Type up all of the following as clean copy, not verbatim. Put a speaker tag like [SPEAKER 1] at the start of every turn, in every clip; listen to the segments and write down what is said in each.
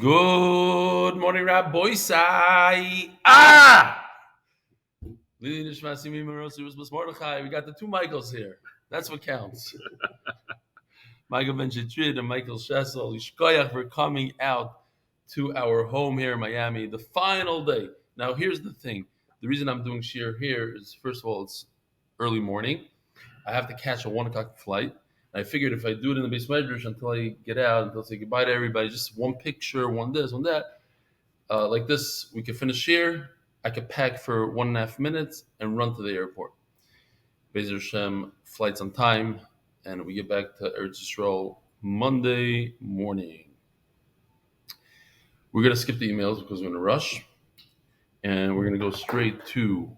[SPEAKER 1] Good morning, Rabbi Boisai. We got the two Michaels here. That's what counts. Michael Ben Shetrid and Michael Shessel. Yishkoyach for coming out to our home here in Miami. The final day. Now, here's the thing. The reason I'm doing shir here is, first of all, it's early morning. I have to catch a 1 o'clock flight. I figured if I do it in the base medrash until I get out, until I say goodbye to everybody, just one picture, one this, one that, like this, we could finish here. I could pack for 1.5 minutes and run to the airport. Be'ez Hashem, flight's on time, and we get back to Eretz Yisrael Monday morning. We're going to skip the emails because we're in a rush, and we're going to go straight to,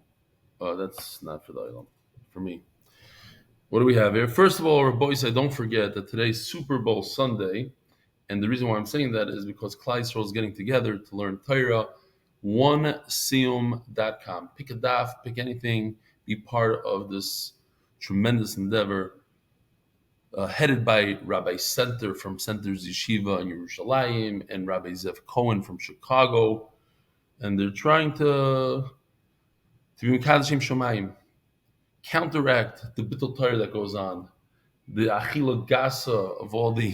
[SPEAKER 1] that's not for the island, for me. What do we have here? First of all, boys, don't forget that today's Super Bowl Sunday, and the reason why I'm saying that is because Klal Yisroel is getting together to learn Torah. OneSiyum.com. Pick a daf, pick anything, be part of this tremendous endeavor, headed by Rabbi Center from Center's Yeshiva in Yerushalayim and Rabbi Zev Cohen from Chicago, and they're trying to be Mekadeshim Shomayim. Counteract the bittul Torah that goes on, the achila gasa of all the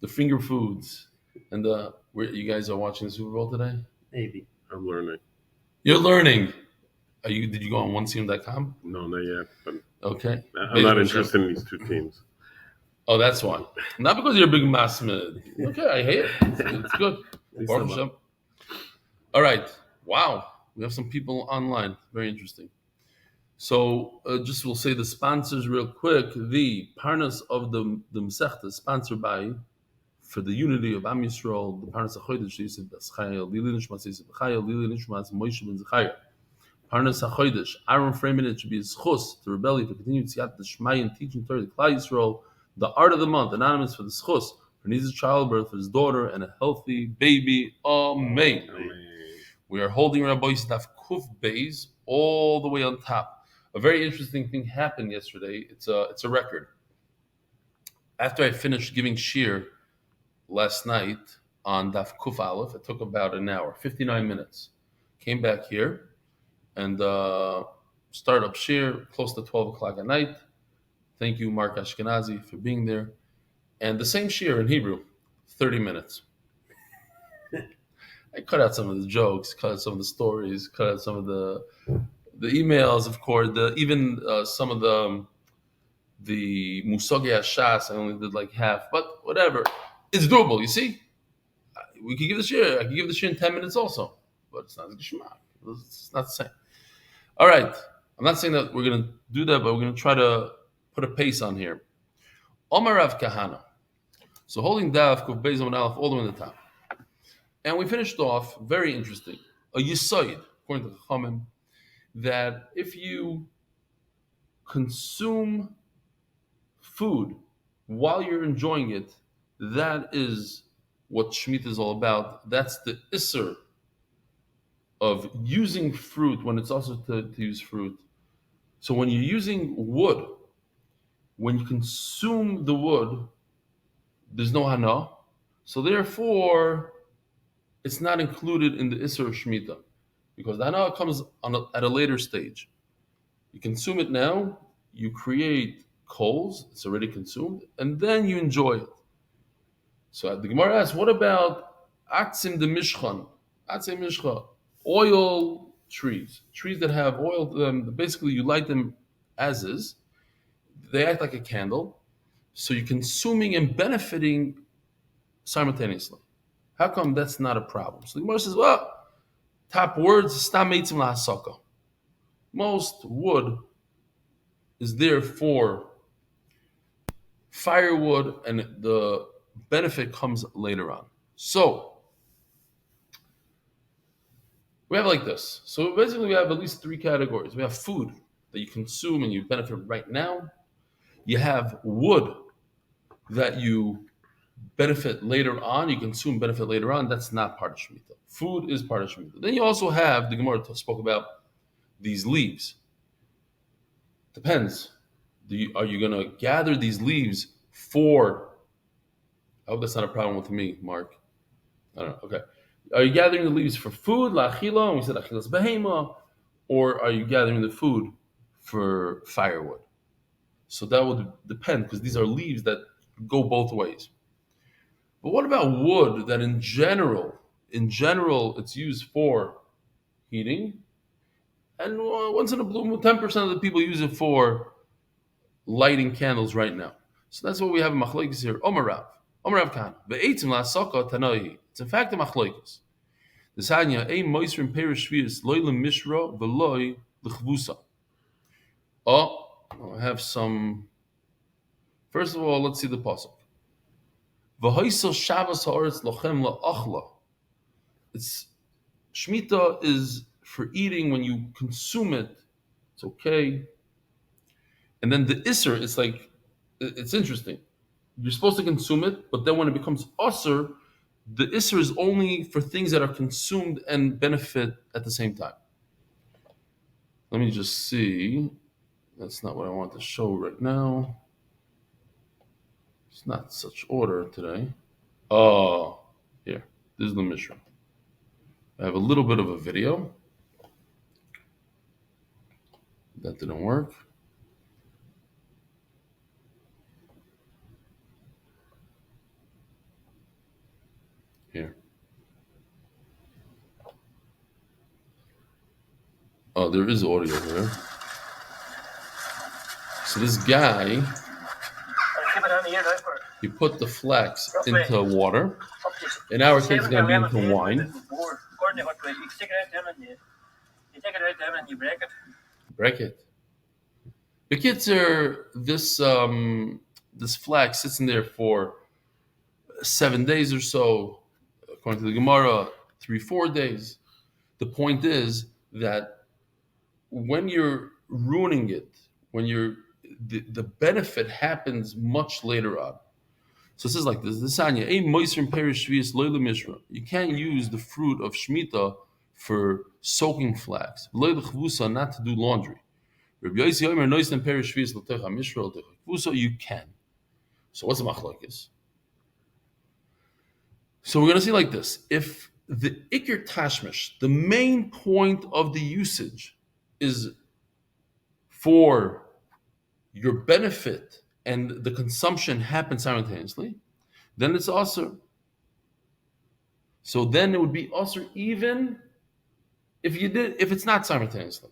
[SPEAKER 1] finger foods, and where you guys are watching the Super Bowl today?
[SPEAKER 2] Maybe. I'm learning.
[SPEAKER 1] You're learning. Did you go on OneSiyum.com?
[SPEAKER 2] No, not yet. But
[SPEAKER 1] okay.
[SPEAKER 2] I'm not interested in these two teams.
[SPEAKER 1] Oh, that's why. Not because you're a big masmid. Okay, I hate it. It's good. All right. Wow. We have some people online. Very interesting. So just we'll say the sponsors real quick. The Parnas of the Masechta sponsored by, for the unity of Am Yisrael, the Parnas HaChodesh Yosef zechaya, Eli Nishmas Yosef zechaya, Eli Nishmas Moshe ben Zechariah. Parnas HaChodesh, Ahron Fraiman, it should be zechus, to rebel, to continue siyadta, dishmaya, and teaching Torah to Klal Yisroel. The art of the month, anonymous for the zechus, for Niza's childbirth, for his daughter, and a healthy baby. Amen. We are holding Rabbi Daf Beis all the way on top. A very interesting thing happened yesterday. It's a record. After I finished giving shir last night on Daf Aleph, it took about an hour, 59 minutes. Came back here and started up shir close to 12 o'clock at night. Thank you, Mark Ashkenazi, for being there. And the same shir in Hebrew, 30 minutes. I cut out some of the jokes, cut out some of the stories, cut out some of the emails, of course, even some of the Musogi Hashas, I only did like half, but whatever. It's doable, you see? We could give the shir. I could give the shir in 10 minutes also, but it's not dishmaya. It's not the same. All right. I'm not saying that we're going to do that, but we're going to try to put a pace on here. Omar Rav Kahana. So holding Daf Kuf Beis Amud Aleph all the way on the top. And we finished off, very interesting, a yisoid, according to Chachamim, that if you consume food while you're enjoying it, that is what Shemitah is all about. That's the isser of using fruit when it's also to use fruit. So when you're using wood, when you consume the wood, there's no hana. So therefore, it's not included in the isser of Shemitah. Because the hana comes at a later stage. You consume it now, you create coals, it's already consumed, and then you enjoy it. So the Gemara asks, what about atzim de mishchan? Atzim mishcha, oil trees that have oil. Basically, you light them as is. They act like a candle, so you're consuming and benefiting simultaneously. How come that's not a problem? So the Gemara says, well, top words, stam eitzim lahasaka. Most wood is there for firewood, and the benefit comes later on. So we have like this. So basically we have at least 3 categories. We have food that you consume and you benefit right now. You have wood that you benefit later on. You consume benefit later on. That's not part of Shemitah. Food is part of Shemitah. Then you also have, the Gemara spoke about these leaves. Depends. Are you going to gather these leaves for, I hope that's not a problem with me, Mark. I don't know. Okay. Are you gathering the leaves for food, la'achila, and we said achilas behema, or are you gathering the food for firewood? So that would depend, because these are leaves that go both ways. But what about wood that in general, it's used for heating, and once in a blue moon, 10% of the people use it for lighting candles right now. So that's what we have in machlokes here. Omarav kan. Ve'etzim la'asaka tanoi. It's in fact a machlokes. The sanya ein moisrim perish shvius loy lemishra veloy lechvusa. Oh, I have some. First of all, let's see the pasuk. V'hoisel Shabbos ha'aretz lochem la'achla. It's Shemitah is for eating. When you consume it, it's okay. And then the Isser, it's interesting. You're supposed to consume it, but then when it becomes Usr, the Isser is only for things that are consumed and benefit at the same time. Let me just see. That's not what I want to show right now. It's not such order today. Oh, here. This is the Mishra. I have a little bit of a video. That didn't work. Here. Oh, there is audio here. So this guy, he put the flax into water. In our case, it's going to be into wine. Break it. The kids are this flax sits in there for 7 days or so, according to the Gemara, 3-4 days. The point is that when you're ruining it, when the benefit happens much later on. So it says like this: you can't use the fruit of Shemitah for soaking flax, not to do laundry. You can. So what's the machlokes? So we're going to see like this: if the ikir tashmish, the main point of the usage, is for your benefit and the consumption happens simultaneously, then it's asur. So then it would be asur even if it's not simultaneously.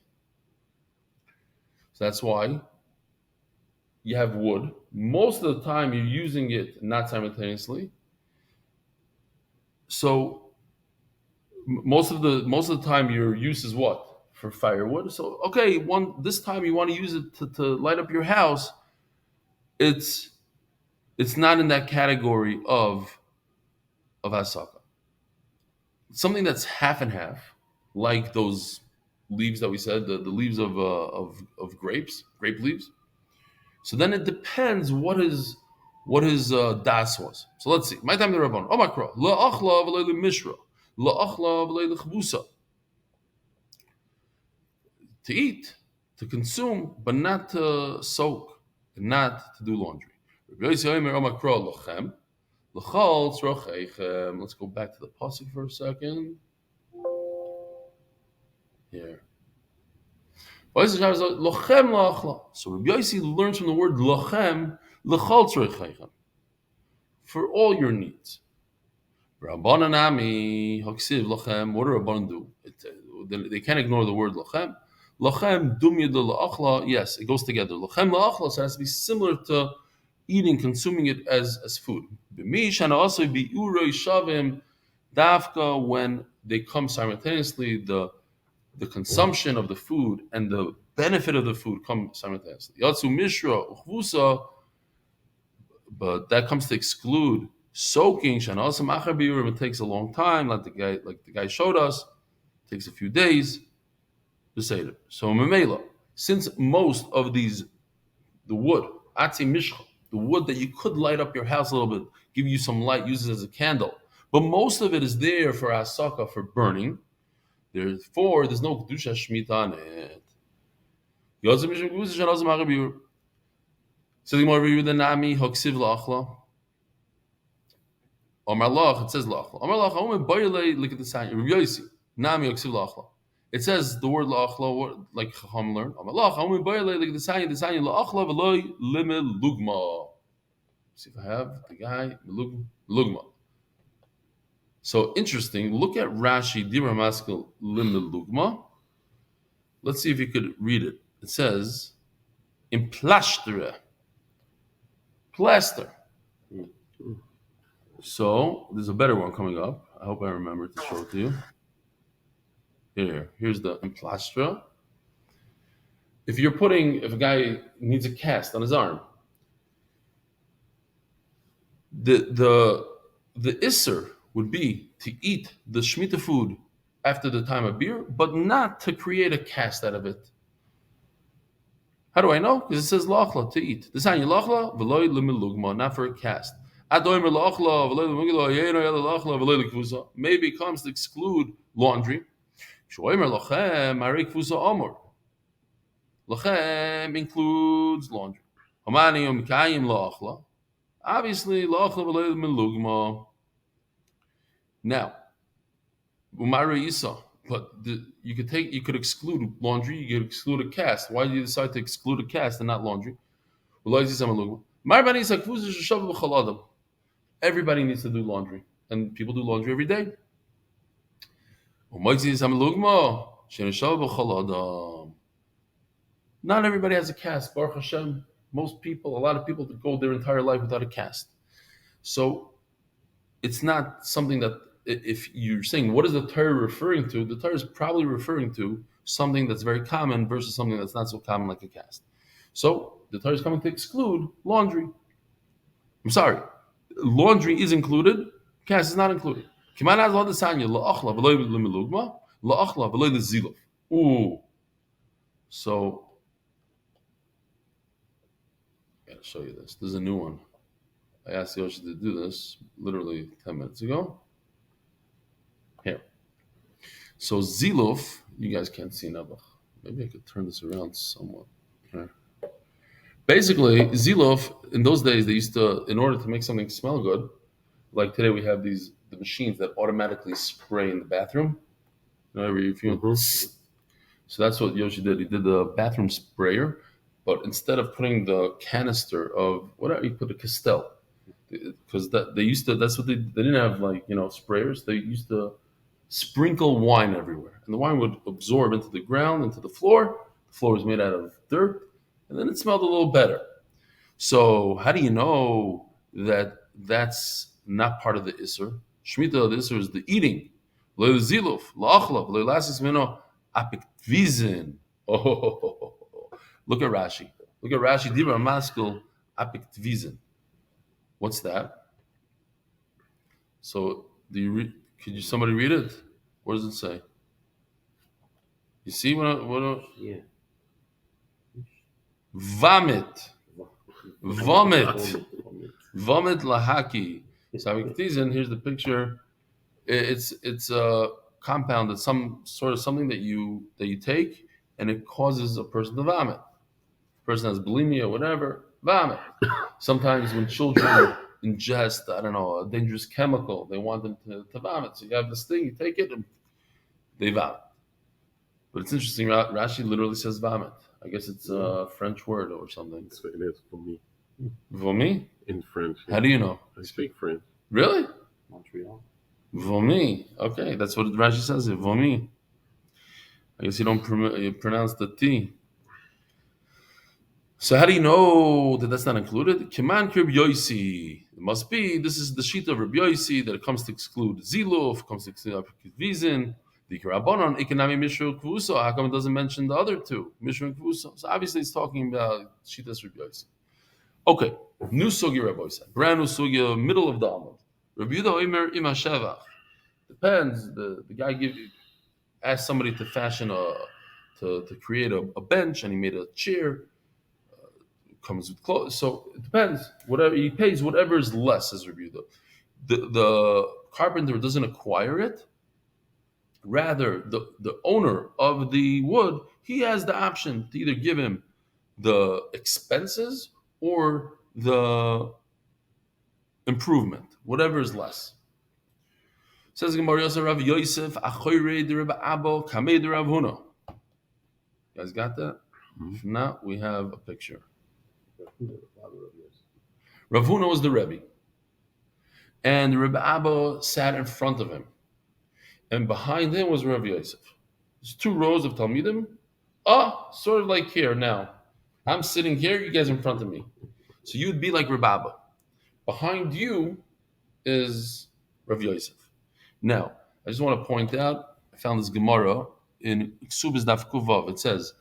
[SPEAKER 1] So that's why you have wood. Most of the time you're using it not simultaneously. So most of the time your use is what? For firewood. So okay, this time you want to use it to light up your house. It's not in that category of hasaka. Something that's half and half, like those leaves that we said, the leaves of grapes, grape leaves. So then it depends what his das was. So let's see. My time the Rabban. Omakra la'achla v'lo mishra la'achla v'lo chvusa. To eat, to consume, but not to soak, and not to do laundry. Let's go back to the pasuk for a second. Here. So Rabbi Yosef learns from the word lochem, for all your needs. What do Rabbanan do? They can't ignore the word lochem. Lochem dumya de la'achla. Yes, it goes together. Lochem la'achla, so it has to be similar to eating, consuming it as food. B'mishan also be uroi shavim dafka, when they come simultaneously, the consumption of the food and the benefit of the food come simultaneously. Yatsu mishra uchvusa, but that comes to exclude soaking. Shana also machar biurim. It takes a long time, like the guy showed us. It takes a few days. So memela, since most of these, the wood, atzi mishcha, the wood that you could light up your house a little bit, give you some light, use it as a candle, but most of it is there for asaka, for burning. Therefore, there's no kedusha shmita on it. So the more review the nami hoksiv la'achla. Amar Lach, it says Lachla. Amar Lach, Omer Boyle, look at the sign. Rabbi Yosi, Nam Yoksiv Lachla. It says the word Lachla, like Chacham learned. Amar Lach, Omer Boyle, look at the sign Lachla v'loy lime lugma. See if I have the guy, lugma. So interesting. Look at Rashi, Dibra Maskil lime lugma. Let's see if you could read it. It says, in plaster. So there's a better one coming up. I hope I remember to show it to you. Here's the emplastra. If a guy needs a cast on his arm, the isser would be to eat the shemitah food after the time of beer, but not to create a cast out of it. How do I know? Because it says lachla, to eat. The sign lachla v'loy limilugma, not for a cast. Maybe it comes to exclude laundry. Lachem includes laundry. Obviously, now, but you could exclude laundry, you could exclude a cast. Why do you decide to exclude a cast and not laundry? Everybody needs to do laundry, and people do laundry every day. Not everybody has a cast. Baruch Hashem, a lot of people go their entire life without a cast. So it's not something that, if you're saying, what is the Torah referring to? The Torah is probably referring to something that's very common versus something that's not so common like a cast. So the Torah is coming to exclude laundry. I'm sorry. Laundry is included. Cast is not included. Ooh. So, I gotta show you this. There's a new one. I asked Yosef to do this literally 10 minutes ago. Here. So ziluf, you guys can't see now, but maybe I could turn this around somewhat. Here. Basically, ziluf, in those days, they used to, in order to make something smell good, like today we have the machines that automatically spray in the bathroom. So that's what Yoshi did. He did the bathroom sprayer, but instead of putting the canister of whatever, he put a Castell. Because that's what they didn't have, sprayers. They used to sprinkle wine everywhere, and the wine would absorb into the ground, into the floor. The floor was made out of dirt, and then it smelled a little better. So how do you know that that's not part of the Isser? Shemitah, the Isser is the eating. Lo ziluf, lo achlav, lo lasis mino apiktvizin. Oh, look at Rashi. Dibra maskil apiktvizin. What's that? So could somebody read it? What does it say? You see
[SPEAKER 2] Yeah.
[SPEAKER 1] Vomit lahaki. So here's the picture. It's a compound that's some sort of something that you take, and it causes a person to vomit. A person has bulimia, whatever, vomit. Sometimes when children ingest, a dangerous chemical, they want them to vomit. So you have this thing, you take it, and they vomit. But it's interesting, Rashi literally says vomit. I guess it's a French word or something.
[SPEAKER 2] That's what it is for me.
[SPEAKER 1] Vomi?
[SPEAKER 2] In French.
[SPEAKER 1] How do you know?
[SPEAKER 2] I speak French.
[SPEAKER 1] Really?
[SPEAKER 2] Montreal.
[SPEAKER 1] Vomi. Okay, that's what Rashi says. Vomi. I guess you don't pronounce the T. So how do you know that that's not included? Kiman Reb Yosi. It must be. This is the sheet of Reb Yosi that it comes to exclude ziluf, comes to exclude vizin. The Kirabonon Ikanami Mishra Kvusa. How come it doesn't mention the other two, Mishra and Kvusa? So obviously it's talking about Shitas Reb Yosi. Okay, new sugya Reb Yosi, brand new sugya, middle of the Amud. Reb Yehuda Omer Ima Shevach. Depends. The guy asked somebody to fashion to create a bench, and he made a chair. Comes with clothes, so it depends. Whatever he pays, whatever is less as Reb Yehuda. The carpenter doesn't acquire it. Rather, the owner of the wood, he has the option to either give him the expenses or the improvement, whatever is less. Says Gemara Yosef Rav Yosef Achoyre de Reb Abba Kamei de Rav Huna. You guys got that?
[SPEAKER 2] Mhm.
[SPEAKER 1] If not, we have a picture. Rav Huna was the Rebbe, and Reb Abba sat in front of him, and behind him was Rav Yosef. There's 2 rows of Talmidim. Sort of like here now. I'm sitting here, you guys are in front of me. So you'd be like Reb Abba. Behind you is Rav Yosef. Now, I just want to point out, I found this Gemara in Ksubis Daf Kuvav. It says,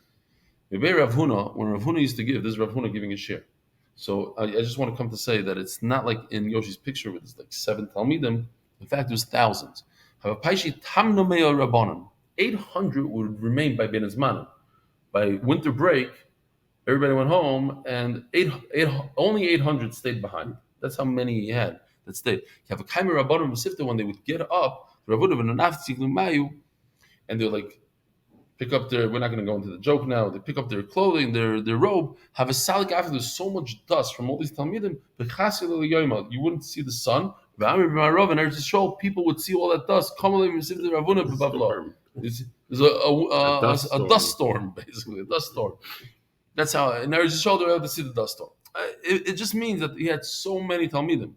[SPEAKER 1] Rav Huna, when Rav Huna used to give, this is Rav Huna giving a share. So I just want to come to say that it's not like in Yoshi's picture with it's like 7 Talmidim. In fact, it was thousands. 800 would remain by Ben Azmanim. By winter break, everybody went home, and only 800 stayed behind. That's how many he had that stayed. You have a Kaimer Rabbanim Masifta when they would get up, and they're like, pick up their, we're not going to go into the joke now, they pick up their clothing, their robe, have a salik after there's so much dust from all these Talmidim, you wouldn't see the sun. And Eretz Yisrael, people would see all that dust. There's a dust storm, basically, a dust storm. That's how, in Eretz Yisrael, they were able to see the dust storm. It just means that he had so many Talmidim.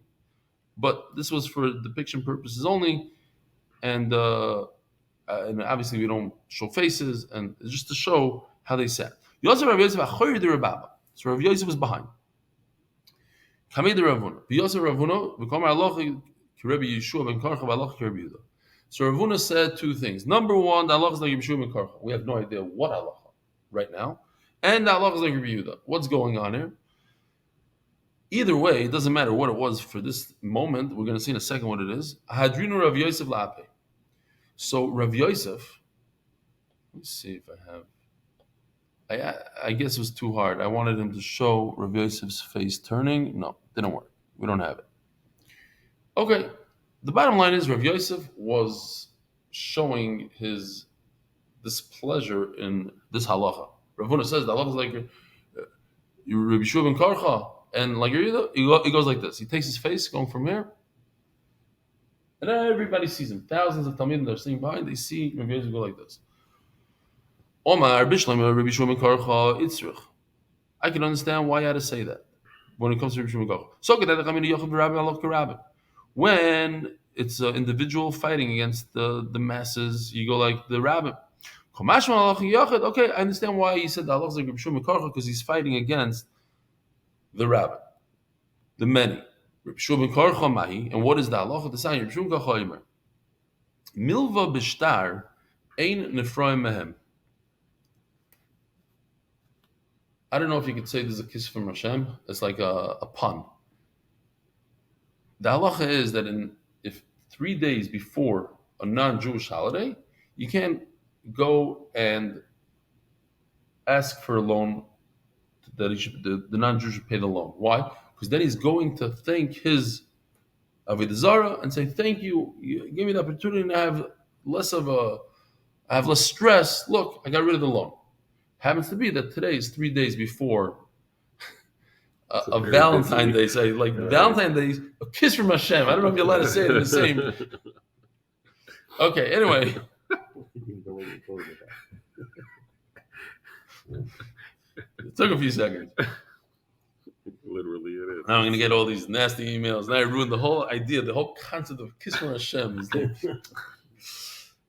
[SPEAKER 1] But this was for depiction purposes only, and obviously we don't show faces, and it's just to show how they sat. So Rav Yosef was behind. So Rav Huna said 2 things. Number 1, the halacha is like Yeshua ben Karcha. We have no idea what halacha right now, and the halacha is like Rabbi Yehuda. What's going on here? Either way, it doesn't matter what it was for this moment. We're going to see in a second what it is. Hadrinu Rav Yosef la'ape. So Rav Yosef, let me see if I have. I guess it was too hard. I wanted him to show Rav Yosef's face turning. No, didn't work. We don't have it. Okay, the bottom line is Rav Yosef was showing his displeasure in this halacha. Rav Huna says the halacha is like Rabbi Yeshua ben Karcha, and like he goes like this. He takes his face going from here, and everybody sees him. Thousands of Talmidim that are sitting behind, they see Rabbi Yosef go like this. Omar Bishlam Rabbi Yeshua ben Karcha Itzrich. I can understand why you had to say that when it comes to Rabbi Yeshua ben Karcha. So when it's an individual fighting against the masses, you go like the rabbi. Okay, I understand why he said the halacha is like Rabbi Yeshua ben Karcha, because he's fighting against the rabbi, the many. Rabbi Yeshua ben Karcha mahi, and what is the halacha? The sign Rabbi Yeshua ben Karcha Omer. Milva b'shtar ein nefroim mehem. I don't know if you could say this is a kiss from Hashem. It's like a pun. The halacha is that if 3 days before a non-Jewish holiday, you can't go and ask for a loan that the non-Jew should pay the loan. Why? Because then he's going to thank his Avodah Zarah and say, "Thank you. You gave me the opportunity, and I have less stress. Look, I got rid of the loan." Happens to be that today is 3 days before a Valentine's Day. So like Valentine's Day, a kiss from Hashem. I don't know if you're allowed to say it in the same. Okay. Anyway. It took a few seconds.
[SPEAKER 2] Literally, it is.
[SPEAKER 1] Now I'm going to get all these nasty emails. Now I ruined the whole idea, the whole concept of kiss from Hashem.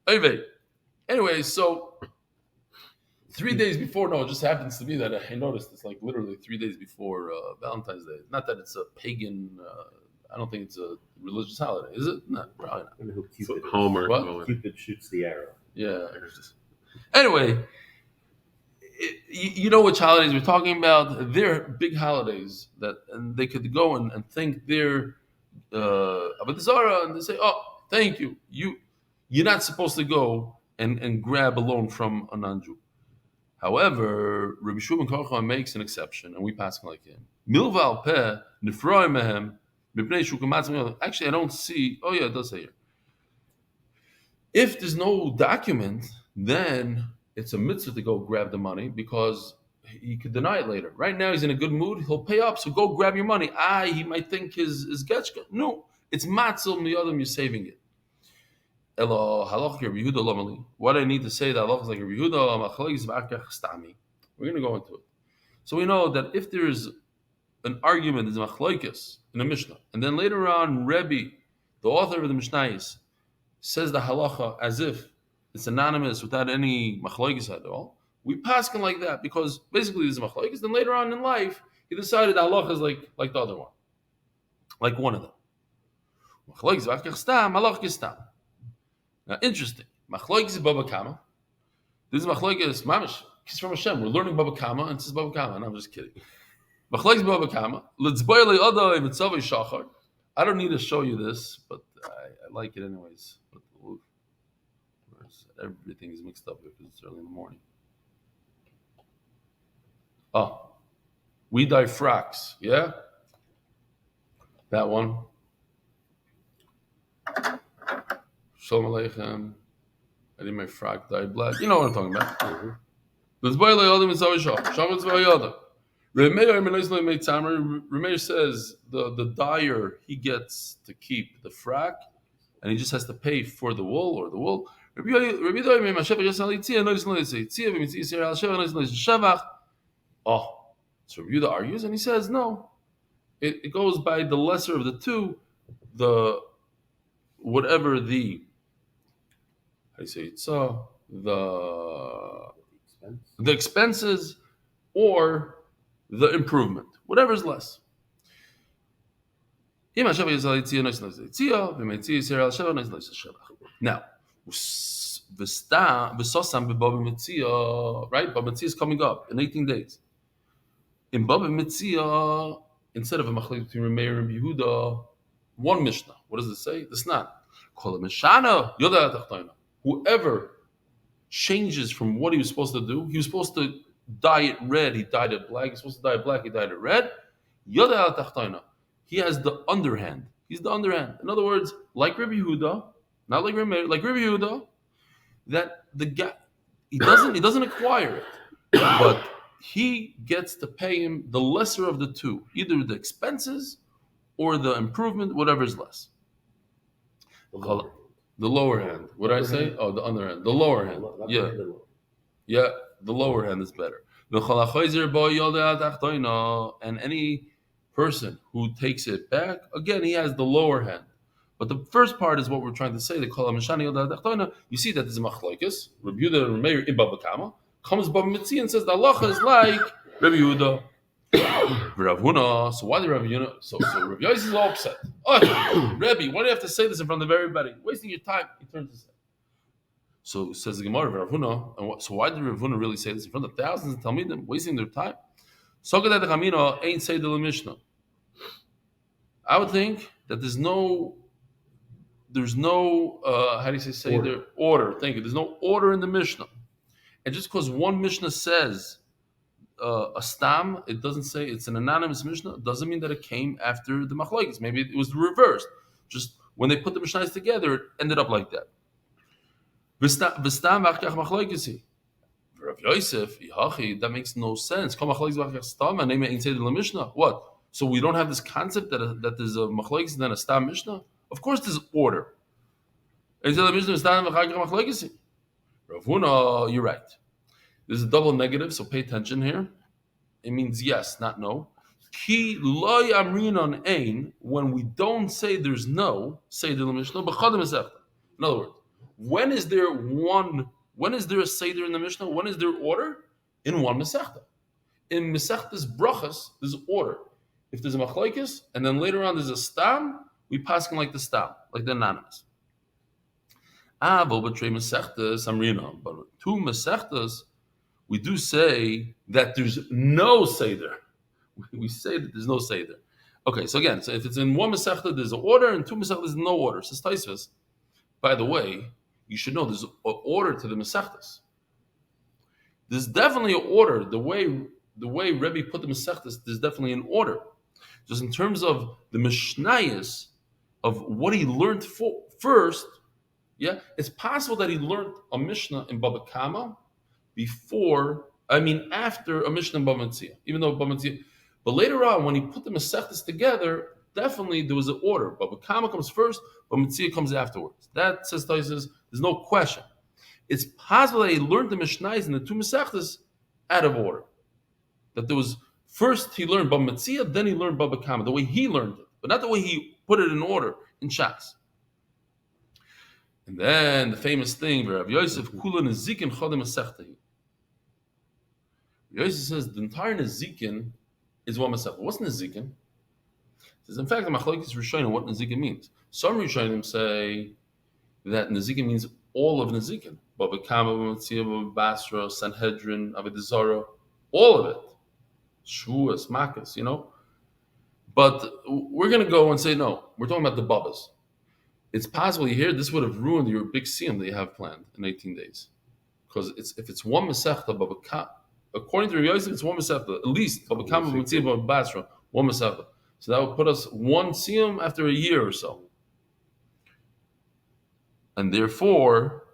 [SPEAKER 1] Anyway, so 3 days before, no, it just happens to be that I noticed it's like literally 3 days before Valentine's Day. Not that it's a pagan, I don't think it's a religious holiday, is it? No, probably not.
[SPEAKER 2] I mean, Cupid, Homer.
[SPEAKER 1] What?
[SPEAKER 2] Cupid shoots the arrow.
[SPEAKER 1] Yeah. Anyway, you know which holidays we're talking about. They're big holidays and they could go and thank their Avodah Zarah, and they say, "Oh, thank you. You're not supposed to go and grab a loan from a non-Jew." However, Rabbi Yeshua ben Karcha makes an exception, and we pass like him. Milval peh nefroim mehem mipnei shukamatz. Actually, I don't see. Oh yeah, it does say here. If there's no document, then it's a mitzvah to go grab the money, because he could deny it later. Right now he's in a good mood. He'll pay up. So go grab your money. He might think his getchka. No, it's matzil miyadim. You're saving it. Elo halach Rabbi Yehuda lomali. What I need to say that halach is like Rabbi Yehuda machlokes v'akach stami. We're going to go into it. So we know that if there is an argument, there's machlokes in the Mishnah, and then later on Rebbe, the author of the Mishnayos, says the halacha as if it's anonymous without any machlokes at all. We paskin like that because basically there's a machlokes. Then later on in life, he decided the halacha is like the other one, like one of them. Machlokes v'akach stam, halacha stam. Now, interesting. Machlokes is Baba Kama. This is machlokes mamish. It's from Hashem. We're learning Baba Kama, and this is Baba Kama. And I'm just kidding. Machlokes Baba Kama. Let's boil the other mitzvah shachar. I don't need to show you this, but I like it anyways. But everything is mixed up because it's early in the morning. We dye fracks. Yeah, that one. Shalom Aleichem. I did my frack dye black. You know what I'm talking about. Let's buy the other mitzvah shach. Shabbos v'ayada. Remeir says the dyer he gets to keep the frack, and he just has to pay for the wool or the wool. So Rabbi Yehuda argues, and he says no. It goes by the lesser of the two, the whatever the how do you say it? So the expenses or the improvement, whatever is less. Now, right? Baba Metzia is coming up in 18 days. In Baba Metzia, instead of a machlek between Remeir and Yehuda, one Mishnah. What does it say? It's not. Whoever changes from what he was supposed to do, he was supposed to dye it red, he dyed it black. He was supposed to dye it black, he dyed it red. He has the underhand. He's the underhand. In other words, like Rabbi Yehuda, not like Remeir, like Rabbi Yehuda, that the guy he doesn't acquire it, but he gets to pay him the lesser of the two, either the expenses or the improvement, whatever is less. The lower hand. What did I say? Oh, the underhand. The lower hand. Yeah. Yeah, the lower hand is better. And any person who takes it back, again, he has the lower hand. But the first part is what we're trying to say. You see that there's a machlokes. Rabbi Yehuda and Remeir in Baba Kama. Comes Baba Metzia and says the halacha is like Rabbi Yehuda. Rav Huna. So why did Rabbi Yehuda? So Rabbi Yosef is all upset. Oh, Rabbi, why do you have to say this in front of everybody? Wasting your time. He turns his head. So says the Gemara, Rav Huna. And so why did Rav Huna really say this in front of thousands and talmidim, wasting their time? So that the Chamina ain't say the Mishnah. I would think that there's no how do you say order? Thank you. There's no order in the Mishnah, and just because one Mishnah says a stam, it doesn't say it's an anonymous Mishnah. It doesn't mean that it came after the machlokes. Maybe it was the reverse. Just when they put the Mishnahs together, it ended up like that. V'stam v'achkach machlokesi. Rav Yosef, that makes no sense. What? So we don't have this concept that there's a machlokes and then a stam Mishnah? Of course there's order. Rav Huna, you're right. There's a double negative, so pay attention here. It means yes, not no. Ki lo yamrinon ein, when we don't say there's no, say the Mishnah, b'chadam esechta. In other words, when is there a seder in the Mishnah? When is there order? In one Masechta. In Masechta's brachas, there's order. If there's a machlokes, and then later on there's a stam, we pass like the stam, like the anonymous. But two Masechtas, we do say that there's no seder. We say that there's no seder. Okay, so again, so if it's in one Masechta, there's an order, and two Masechtas, there's no order. Says Taisvus, by the way, you should know there's an order to the Masechtas. There's definitely an order. The way Rebbe put the Masechtas, there's definitely an order. Just in terms of the Mishnayos, of what he learned first, yeah, it's possible that he learned a Mishnah in Baba Kama before I mean, after a Mishnah and Bava Metzia, even though Bava Metzia, but later on, when he put the Masechtas together, definitely there was an order. Bava Kama comes first, Bava Metzia comes afterwards. That says Taisus, there's no question. It's possible that he learned the Mishnahs and the two Masechtas out of order. That there was first he learned Bava Metzia, then he learned Bava Kama, the way he learned it, but not the way he put it in order in Shas. And then the famous thing, Rav Yosef, Kula Nezikin Chodem Masechta. Yosef says the entire Nezikin is one Masechta. What's Nezikin? Says, in fact, the Machlokes Rishonim what Nezikin means. Some Rishonim say that Nezikin means all of Nezikin. Bava Kama, Bava Metzia, Bava Basra, Sanhedrin, Avodah Zarah, all of it. Shvuas, Makas, But we're going to go and say, no, we're talking about the Babas. It's possible here this would have ruined your big siyum that you have planned in 18 days. Because if it's one Masechta, Bava Kama, according to Rav Yosef, it's one Masechta, at least Bava Kama, Bava Metzia, Bava Basra, one Masechta. So that would put us one siyum after a year or so. And therefore,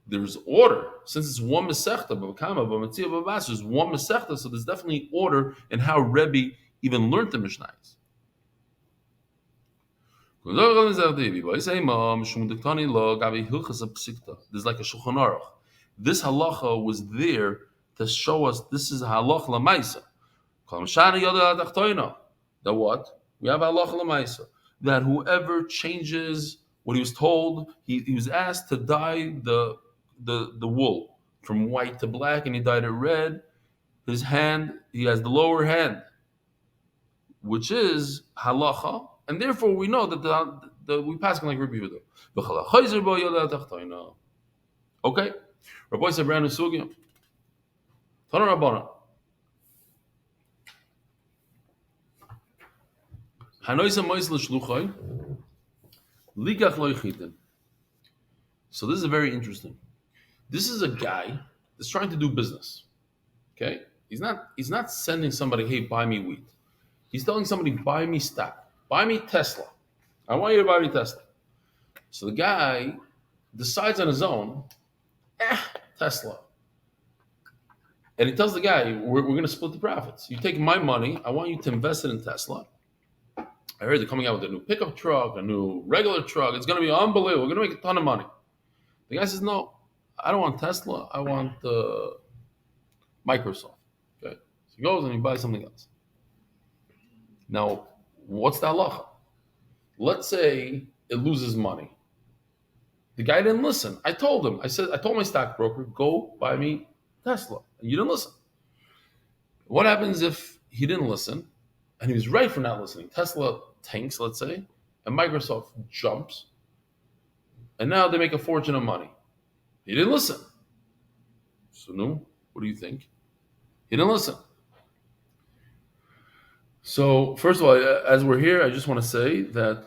[SPEAKER 1] there's order. Since it's one Masechta, Bava Kama, Bava Metzia, Bava Basra, is one Masechta, so there's definitely order in how Rebbe even learned the Mishnahs. There's like a Shulchan Aruch. This halacha was there to show us this is a halacha l'maisa. That what? We have halacha l'maisa. That whoever changes what he was told, he was asked to dye the wool from white to black, and he dyed it red. His hand, he has the lower hand, which is halacha, and therefore we know that we pass like Rabbi Yehuda. Okay, Rabbi said brand new sugya. Tana Rabbana. So this is very interesting. This is a guy that's trying to do business. Okay, he's not sending somebody, hey, buy me wheat. He's telling somebody, buy me stock, buy me Tesla. I want you to buy me Tesla. So the guy decides on his own, Tesla. And he tells the guy, we're going to split the profits. You take my money, I want you to invest it in Tesla. I heard they're coming out with a new pickup truck, a new regular truck. It's going to be unbelievable. We're going to make a ton of money. The guy says, no, I don't want Tesla. I want Microsoft. Okay. So he goes and he buys something else. Now, what's the halacha? Let's say it loses money. The guy didn't listen. I told him. I told my stockbroker, go buy me Tesla. And you didn't listen. What happens if he didn't listen and he was right for not listening? Tesla tanks, let's say, and Microsoft jumps, and now they make a fortune of money. He didn't listen. So, no, what do you think? He didn't listen. So, first of all, as we're here, I just want to say that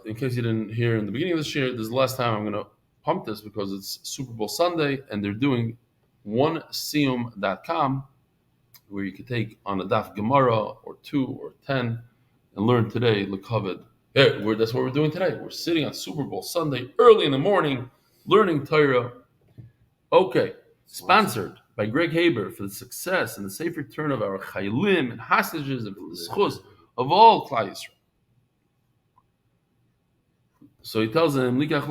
[SPEAKER 1] in case you didn't hear in the beginning of this year, this is the last time I'm going to pump this because it's Super Bowl Sunday, and they're doing onesiyum.com, where you could take on a daf Gemara or 2 or 10 and learn today l'kavod. That's what we're doing today. We're sitting on Super Bowl Sunday early in the morning, learning Torah. Okay, sponsored by Greg Haber for the success and the safe return of our chayalim and hostages and for the zechus of all Klal Yisroel. So he tells him, he didn't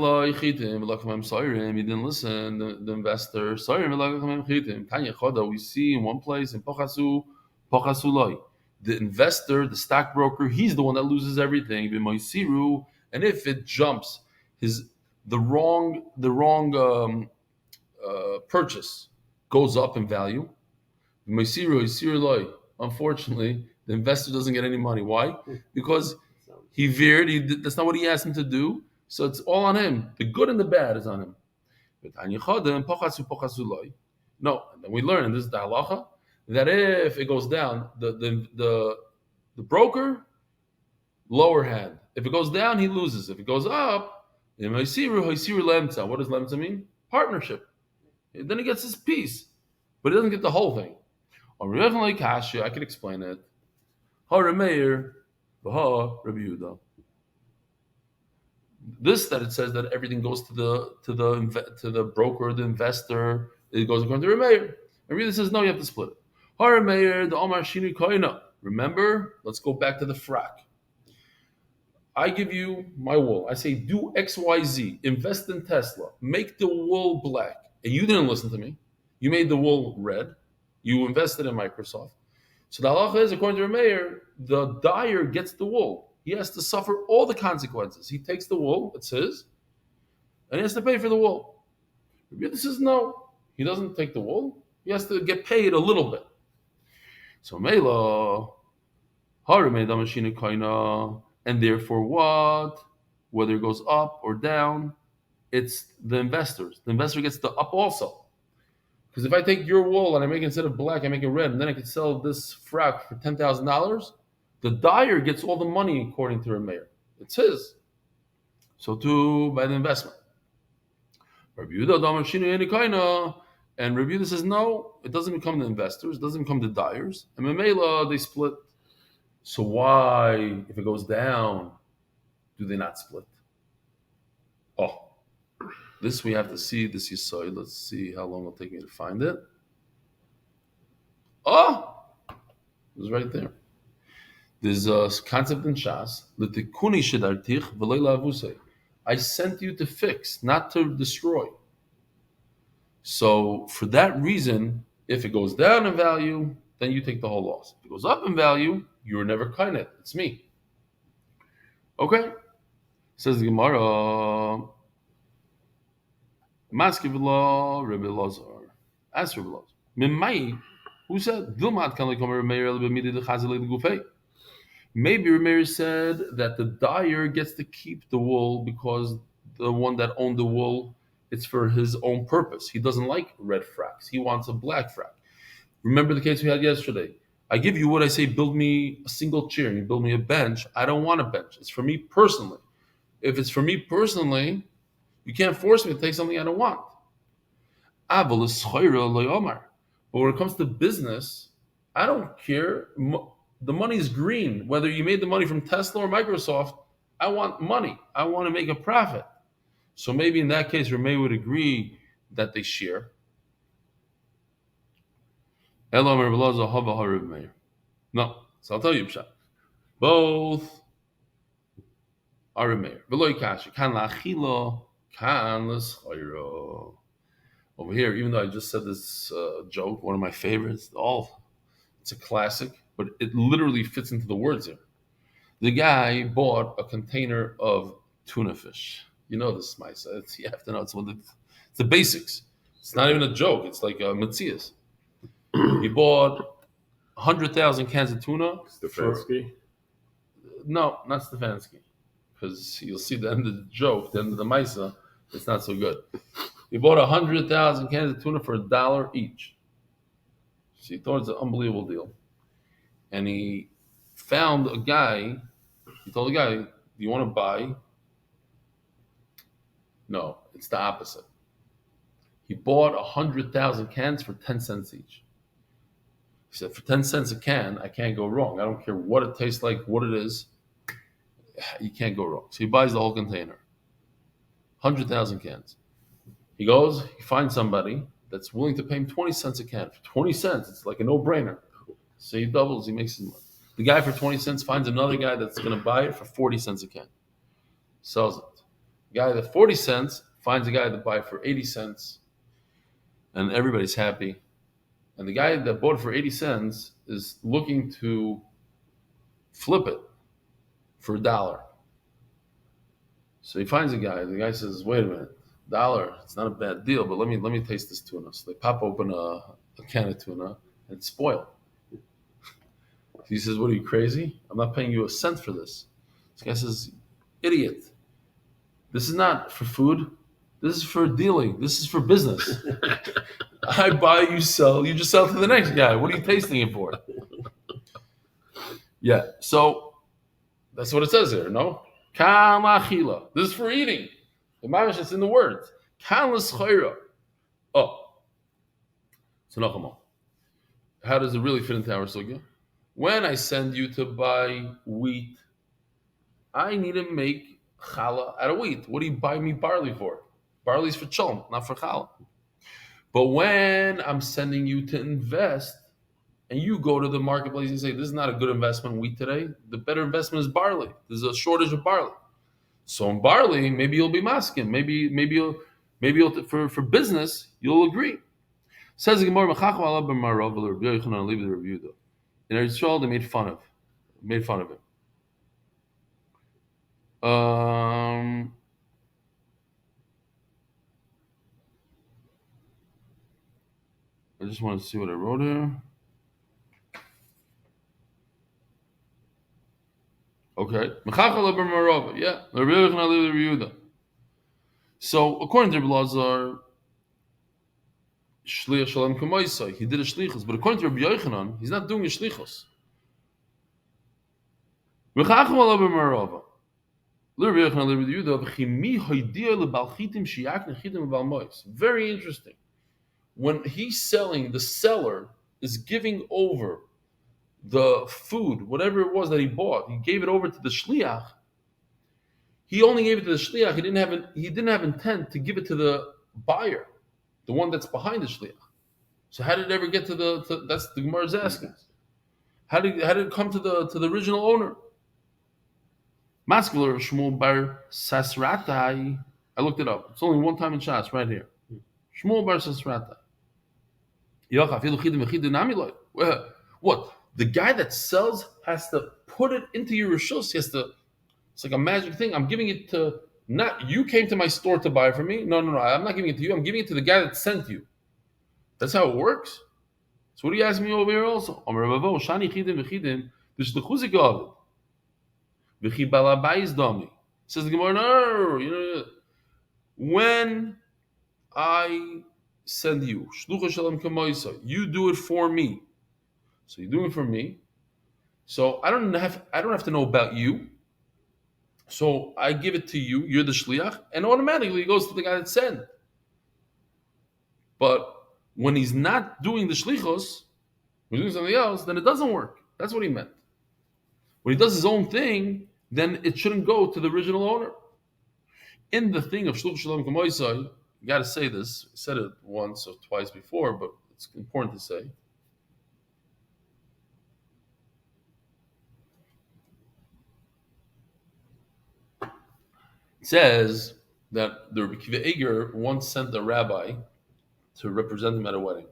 [SPEAKER 1] listen, the investor. We see in one place, in the investor, the stockbroker, he's the one that loses everything. And if it jumps, the wrong purchase goes up in value. Unfortunately, the investor doesn't get any money. Why? Because he veered. That's not what he asked him to do. So it's all on him. The good and the bad is on him. No, and then we learn, and this is the halacha, that if it goes down, the broker, lower hand. If it goes down, he loses. If it goes up, what does lemtza mean? Partnership. Then he gets his piece, but he doesn't get the whole thing. I can explain it. This that it says that everything goes to the broker, the investor, it goes according to Remeir. And really says, no, you have to split it. Har Meir, the Omar Shini Koina. Remember, let's go back to the frak. I give you my wool. I say, do X, Y, Z. Invest in Tesla. Make the wool black. And you didn't listen to me. You made the wool red. You invested in Microsoft. So the halacha is, according to Rameir, the dyer gets the wool. He has to suffer all the consequences. He takes the wool, it's his, and he has to pay for the wool. Rabbi says, no, he doesn't take the wool. He has to get paid a little bit. So Mela, and therefore what? Whether it goes up or down, it's the investors. The investor gets the up also. Because if I take your wool and I make it instead of black, I make it red, and then I can sell this frock for $10,000, the dyer gets all the money according to Rameir. It's his. So too by the investment. Rabbi Yehuda and Rabbi Yehuda says, no, it doesn't become the investors, it doesn't become the dyers. And Memela, they split. So why, if it goes down, do they not split? Oh, this we have to see, this Yisai. Let's see how long it'll take me to find it. Oh, it was right there. There's a concept in Shas. I sent you to fix, not to destroy. So for that reason, if it goes down in value, then you take the whole loss. If it goes up in value, you were never kind of. It's me. Okay. Says the Gemara. Maskivla Rebbe Lazar. Ask Rebbe Lazar. Mimai, who said Dilmat can come Rameir the Chazalei Gufay? Maybe Rameir said that the dyer gets to keep the wool because the one that owned the wool, it's for his own purpose. He doesn't like red fracks. He wants a black frack. Remember the case we had yesterday. I give you what I say, build me a single chair. You build me a bench. I don't want a bench. It's for me personally. If it's for me personally, you can't force me to take something I don't want. But when it comes to business, I don't care. The money is green. Whether you made the money from Tesla or Microsoft, I want money. I want to make a profit. So maybe in that case, Ramey would agree that they share. No, so I'll tell you, Pshat. Both are Ramey. Over here, even though I just said this joke, one of my favorites, it's a classic, but it literally fits into the words here. The guy bought a container of tuna fish. You know this, Maisa. You have to know it's the basics. It's not even a joke. It's like a Metzias. He bought 100,000 cans of tuna.
[SPEAKER 2] Stefansky?
[SPEAKER 1] No, not Stefansky. Because you'll see the end of the joke, the end of the Maisa, it's not so good. He bought 100,000 cans of tuna for $1 each. So he thought it's an unbelievable deal. And he found a guy, he told the guy, do you want to buy? No, it's the opposite. He bought 100,000 cans for 10 cents each. He said, for 10 cents a can, I can't go wrong. I don't care what it tastes like, what it is. You can't go wrong. So he buys the whole container. 100,000 cans. He goes, he finds somebody that's willing to pay him 20 cents a can. For 20 cents, it's like a no-brainer. So he doubles, he makes his money. The guy for 20 cents finds another guy that's going to buy it for 40 cents a can. Sells it. The guy at 40 cents finds a guy to buy it for 80 cents. And everybody's happy. And the guy that bought it for 80 cents is looking to flip it for $1. So he finds a guy. The guy says, wait a minute. $1, it's not a bad deal, but let me taste this tuna. So they pop open a can of tuna and it's spoiled. He says, what are you, crazy? I'm not paying you a cent for this. This guy says, idiot. This is not for food. This is for dealing. This is for business. I buy, you sell. You just sell to the next guy. What are you tasting it for? Yeah, so that's what it says here, no? Kan la'achila. This is for eating. The mamash is in the words. Kan l'schayra. Oh. So Nachama. How does it really fit into our sugya? When I send you to buy wheat, I need to make challah out of wheat. What do you buy me barley for? Barley's for cholm, not for challah. But when I'm sending you to invest, and you go to the marketplace and say, this is not a good investment in wheat today, the better investment is barley. There's a shortage of barley. So in barley, maybe you'll be masking. Maybe you'll for business, you'll agree. Says the Gemara, in Israel, they made fun of him. I just want to see what I wrote here. Okay. Yeah. So according to Rabbi Lazar, Shliach Shalom Kamoisai, he did a shlichus, but according to Rabbi Yochanan, he's not doing a shlichus. Very interesting. When he's selling, the seller is giving over the food, whatever it was that he bought. He gave it over to the shliach. He only gave it to the shliach. He didn't have intent to give it to the buyer, the one that's behind the shliach. So how did it ever get to that's the Gemara is asking. How did it come to the original owner? Mascular Shmuel bar Sasratai. I looked it up. It's only one time in Shas, right here. Shmuel bar Sasratai. What? The guy that sells has to put it into your rishus. It's like a magic thing. I'm giving it to, not you came to my store to buy from me. No. I'm not giving it to you. I'm giving it to the guy that sent you. That's how it works. So what are you asking me over here also? Says the Gemara, no. When I send you, you do it for me. So you're doing it for me. So I don't have to know about you. So I give it to you. You're the shliach, and automatically it goes to the guy that sent. But when he's not doing the shlichos, when he's doing something else, then it doesn't work. That's what he meant. When he does his own thing, then it shouldn't go to the original owner. In the thing of shluch shalom kamoisai, you got to say this. I said it once or twice before, but it's important to say. It says that the Rebbe Kiva Eger once sent a rabbi to represent him at a wedding.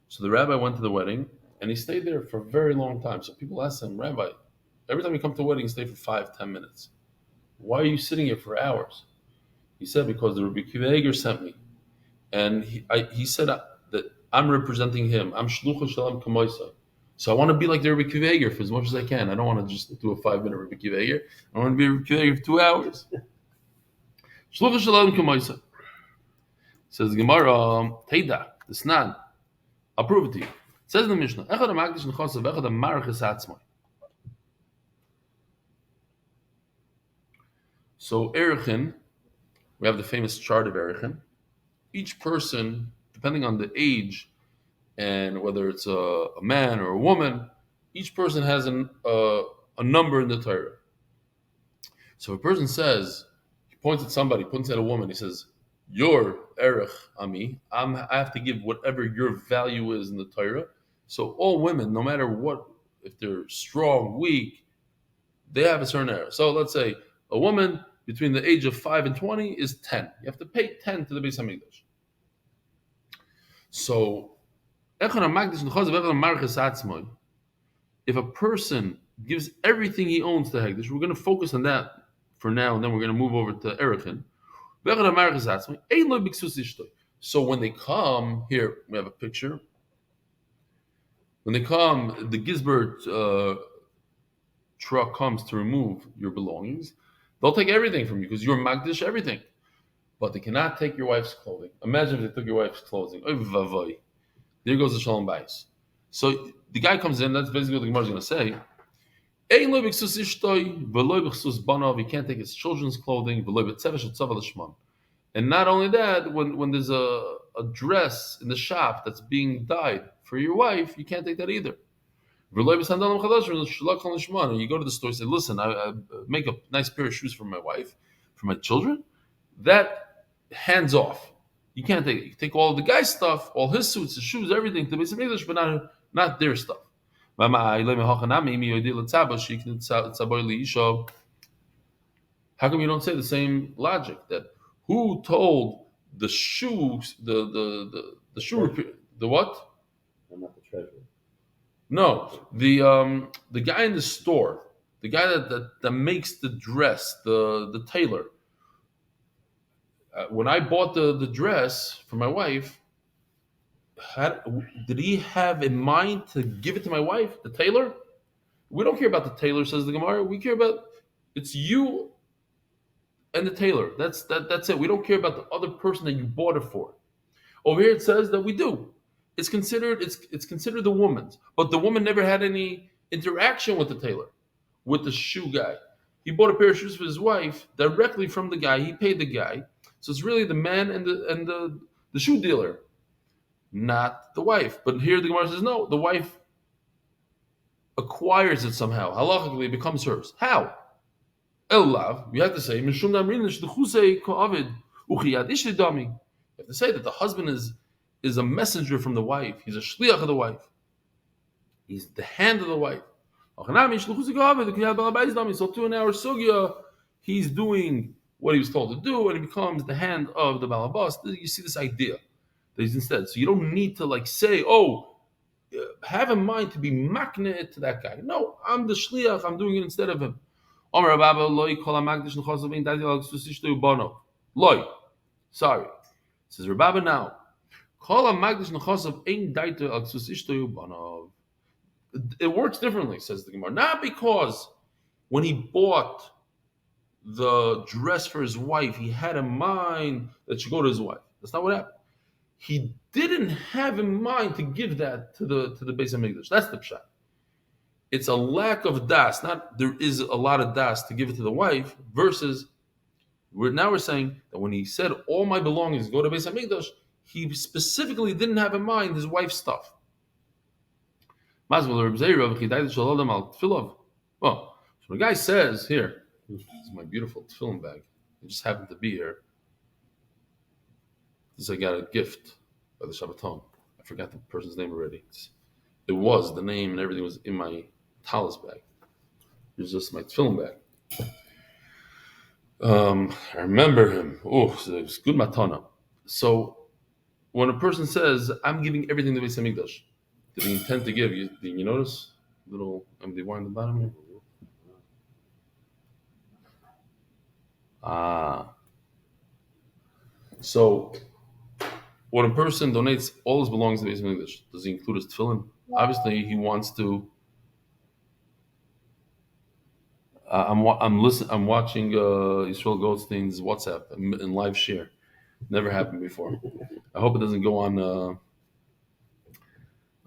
[SPEAKER 1] So the rabbi went to the wedding, and he stayed there for a very long time. So people asked him, Rabbi, every time you come to a wedding, you stay for 5-10 minutes. Why are you sitting here for hours? He said, because the Rebbe Kiva Eger sent me. And he said that I'm representing him. I'm Shlucha Shalom Kamoisa. So I want to be like the Rebbe Kiva Eger for as much as I can. I don't want to just do a 5-minute Rebbe Kiva Eger. I want to be Rebbe Kiva Eger for 2 hours. Shlucha Shalom Kamoisa. Says the Gemara, Teida, the Snan. I'll prove it to you. It says in the Mishnah, Echad HaMakdish Nechosav, Echad HaMarches Atzmai. So Erechin, we have the famous chart of Erechin. Each person, depending on the age and whether it's a man or a woman, each person has a number in the Torah. So if a person says, he points at somebody, points at a woman, he says, your erech ami, I have to give whatever your value is in the Torah. So all women, no matter what, if they're strong, weak, they have a certain erech. So let's say a woman between the age of 5 and 20 is 10. You have to pay 10 to the Beis Hamikdash. So if a person gives everything he owns to Hekdesh, we're going to focus on that for now, and then we're going to move over to Erechin. So when they come, here we have a picture. When they come, the Gizbert truck comes to remove your belongings. They'll take everything from you because you're Magdish everything. But they cannot take your wife's clothing. Imagine if they took your wife's clothing. There goes the Shalom Beis. So the guy comes in, that's basically what the Gemara is going to say. He can't take his children's clothing. And not only that, when there's a dress in the shop that's being dyed for your wife, you can't take that either. And you go to the store and say, listen, I make a nice pair of shoes for my wife, for my children. That hands off. You can't take it. You take all the guy's stuff, all his suits, his shoes, everything to Beis Hamikdash, but not their stuff. How come you don't say the same logic that who told the shoes the shoe the what?
[SPEAKER 2] I'm not the treasurer.
[SPEAKER 1] No, the guy in the store, the guy that makes the dress, the tailor. When I bought the dress for my wife, did he have in mind to give it to my wife, the tailor? We don't care about the tailor, says the Gemara. We care about it's you and the tailor. That's it. We don't care about the other person that you bought it for. Over here it says that we do. It's considered the woman's, but the woman never had any interaction with the tailor, with the shoe guy. He bought a pair of shoes for his wife directly from the guy. He paid the guy, so it's really the man and the shoe dealer, not the wife. But here the Gemara says no. The wife acquires it somehow. Halachically, it becomes hers. How? Elav. You have to say mishum damrin shduchusei ko'avid uchiyad ishli dami. You have to say that the husband is a messenger from the wife. He's a shliach of the wife. He's the hand of the wife. So too in our sugya, he's doing what he was told to do, and he becomes the hand of the balabas. You see this idea that he's instead. So you don't need to say, have in mind to be makne to that guy. No, I'm the shliach. I'm doing it instead of him. Loi. Sorry. Says Rababa now. It works differently, says the Gemara. Not because when he bought the dress for his wife, he had in mind that she go to his wife. That's not what happened. He didn't have in mind to give that to the Beis Hamikdash. That's the pshat. It's a lack of das. Not there is a lot of das to give it to the wife. Versus, we're saying that when he said all my belongings go to Beis Hamikdash, he specifically didn't have in mind his wife's stuff. Well, so the guy says here, this is my beautiful tefillin bag. It just happened to be here. This I got a gift by the Shabbaton. I forgot the person's name already. It was the name and everything was in my talis bag. It was just my tefillin bag. I remember him. Oh, so it was good matana. So when a person says, "I'm giving everything to Beis Hamikdash," did he intend to give? Did you notice little empty wine on the bottom here? So when a person donates all his belongings to Beis Hamikdash, does he include his tefillin? Obviously, he wants to. I'm watching Yisrael Goldstein's WhatsApp in live share. Never happened before. I hope it doesn't go on the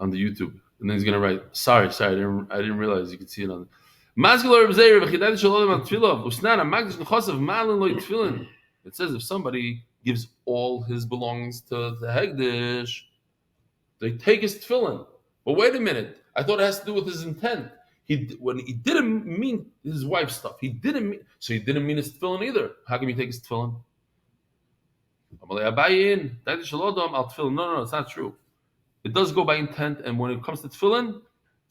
[SPEAKER 1] YouTube. And then he's gonna write, sorry, I didn't realize you could see it on. It says if somebody gives all his belongings to the Hegdish, they take his tefillin. But wait a minute, I thought it has to do with his intent. When he didn't mean his wife's stuff, he didn't mean his tefillin either. How can he take his tefillin? No, it's not true. It does go by intent, and when it comes to tefillin,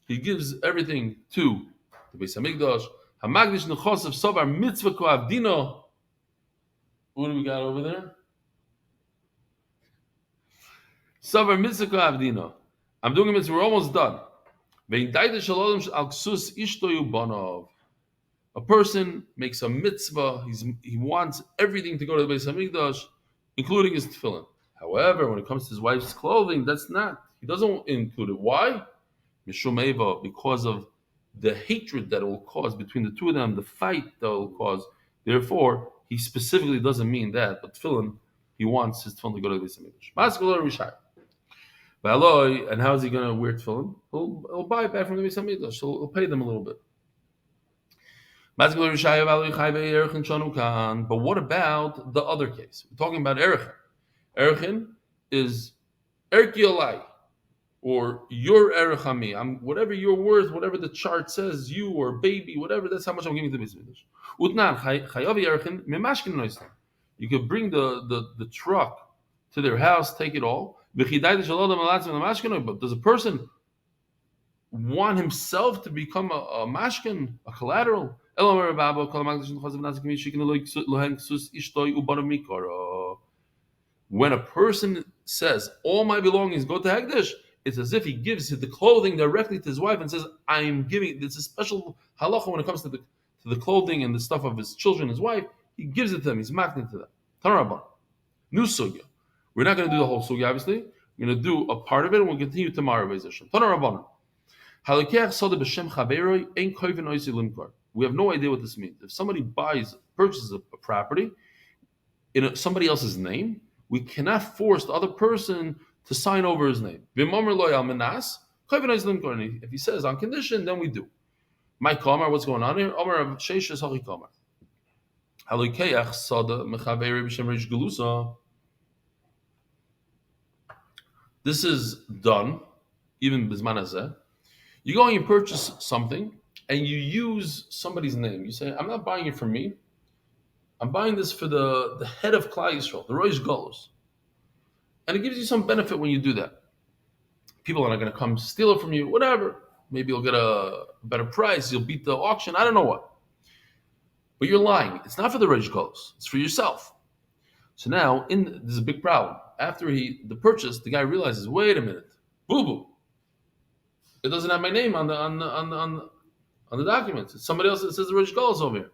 [SPEAKER 1] he gives everything to the Beis Hamikdash. Hamagdish nechosav sobar mitzvah koavdino. What do we got over there? Sobar mitzvah koavdino. I'm doing a mitzvah. We're almost done. A person makes a mitzvah. He wants everything to go to the Beis Hamikdash, including his tefillin. However, when it comes to his wife's clothing, that's not. He doesn't include it. Why? Mishum Eva, because of the hatred that it will cause between the two of them, the fight that it will cause. Therefore, he specifically doesn't mean that. But tefillin, he wants his tefillin to go to the Beis Hamikdash. And how is he going to wear tefillin? He'll buy it back from the Beis Hamikdash. He'll pay them a little bit. But what about the other case? We're talking about Erechin. Erechin is Erki Eli, or your Erechami. Whatever you're worth, whatever the chart says, you or baby, whatever, that's how much I'm giving to the Beis Hamikdash. You could bring the truck to their house, take it all. But does a person want himself to become a mashkin, a collateral? When a person says, all my belongings go to Hekdesh, it's as if he gives the clothing directly to his wife and says, I'm giving, it's a special halacha when it comes to the clothing and the stuff of his children, his wife, he gives it to them, he's makning to them. Tanarabban. New sugya. We're not going to do the whole sugya, obviously. We're going to do a part of it and we'll continue tomorrow. Tanarabban. We have no idea what this means. If somebody purchases a property in somebody else's name, we cannot force the other person to sign over his name. If he says on condition, then we do. My kamar, what's going on here? This is done, even bisman hazeh. You go and you purchase something, and you use somebody's name. You say, I'm not buying it for me. I'm buying this for the head of Klal Yisroel, the Rosh Golos. And it gives you some benefit when you do that. People are not going to come steal it from you, whatever. Maybe you'll get a better price. You'll beat the auction. I don't know what. But you're lying. It's not for the Rosh Golos. It's for yourself. So now, there's a big problem. After the purchase, the guy realizes, wait a minute, boo-boo. It doesn't have my name on the documents. It's somebody else that says the Rosh Golos over here.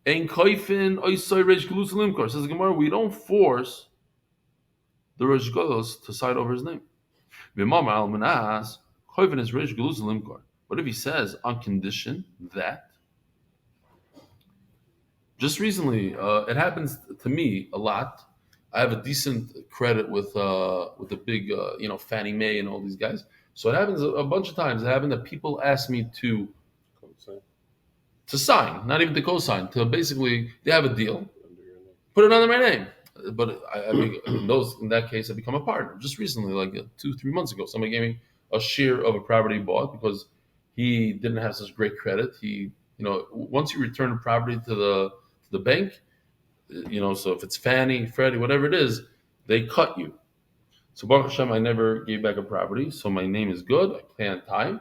[SPEAKER 1] Ein koifin oisoi Reish Galus Limkor. Says the Gemara, we don't force the Rosh Golos to sign over his name. V'mamar al manas koifin is Reish Galus Limkor. What if he says on condition that? Just recently, it happens to me a lot. I have a decent credit with the big, Fannie Mae and all these guys. So it happens a bunch of times. It happened that people ask me to sign, not even to co-sign, to basically, they have a deal, put it under my name. But in that case, I become a partner. Just recently, like 2-3 months ago, somebody gave me a share of a property he bought because he didn't have such great credit. He, once you return a property to the bank, so if it's Fannie, Freddie, whatever it is, they cut you. So Baruch Hashem, I never gave back a property, so my name is good. I pay on time.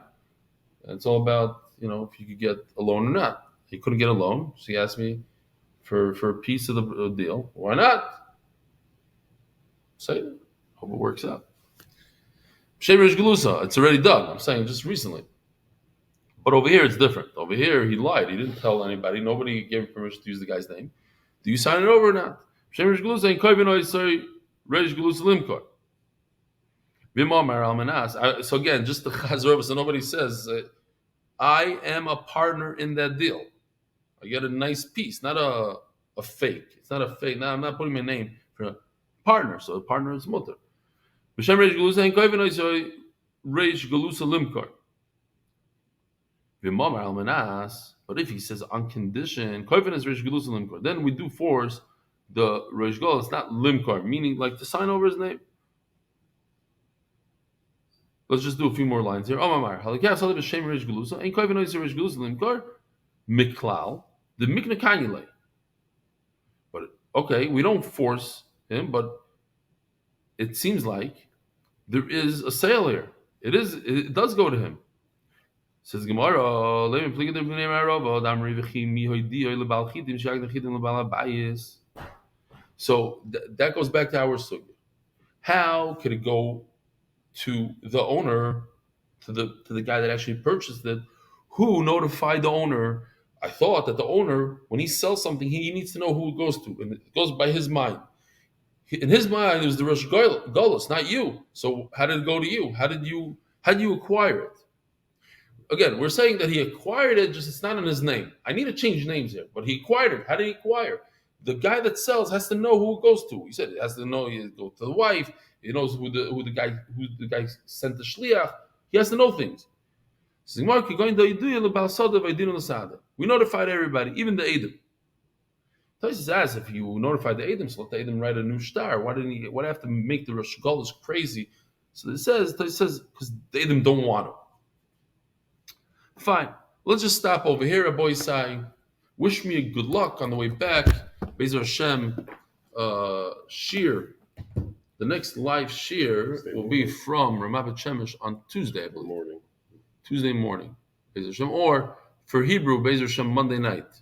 [SPEAKER 1] And it's all about, if you could get a loan or not. He couldn't get a loan, so he asked me for a piece of the deal. Why not? Say it. Hope it works out. Shemrish Galusa, it's already done. I'm saying just recently. But over here, it's different. Over here, he lied. He didn't tell anybody. Nobody gave him permission to use the guy's name. Do you sign it over or not? Shemrish Galusa and Koivin say Reish Galusa Limkor. So again, just the chazor, so nobody says, I am a partner in that deal. I get a nice piece, not a fake. It's not a fake. Now I'm not putting my name for a partner. So a partner is mutter. B'shem Reish Galusa and Koivin Reish Galusa Limkor. But if he says on condition, Koivin is Reish Galusa Limkor, then we do force the Reish Galusa. It's not Limkor, meaning like to sign over his name. Let's just do a few more lines here. But okay, we don't force him, but it seems like there is a sale here. It does go to him. Says Gemara, so that goes back to our sugya. How could it go to the owner, to the guy that actually purchased it? Who notified the owner? I thought that the owner, when he sells something, he needs to know who it goes to, and it goes by his mind. In his mind, it was the Rosh Golos, not you. So how did it go to you? How did you acquire it? Again, we're saying that he acquired it, just it's not in his name. I need to change names here, but he acquired it. How did he acquire? The guy that sells has to know who it goes to. He said it has to know it goes to the wife. He knows who the guy sent the shliach. He has to know things. We notified everybody, even the Edom. Tosis asks, if you notified the Edom, so let the Edom write a new star. Why do you have to make the Rosh Golos crazy? So it says because the Edom don't want to. Fine. Let's just stop over here. A boy saying, wish me a good luck on the way back. Bezer Hashem, Shir. The next live shir will be from Ramat Bet Shemesh on Tuesday, I believe.
[SPEAKER 2] Morning.
[SPEAKER 1] Tuesday morning, Be'ez Hashem, or for Hebrew, Be'ez Hashem, Monday night.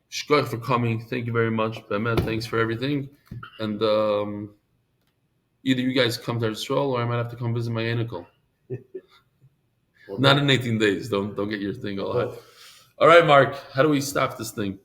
[SPEAKER 1] Shkoch for coming. Thank you very much. Be'emet, thanks for everything. And either you guys come to Israel, or I might have to come visit my anicle. Not in 18 days. Don't get your thing all high. All right, Mark. How do we stop this thing?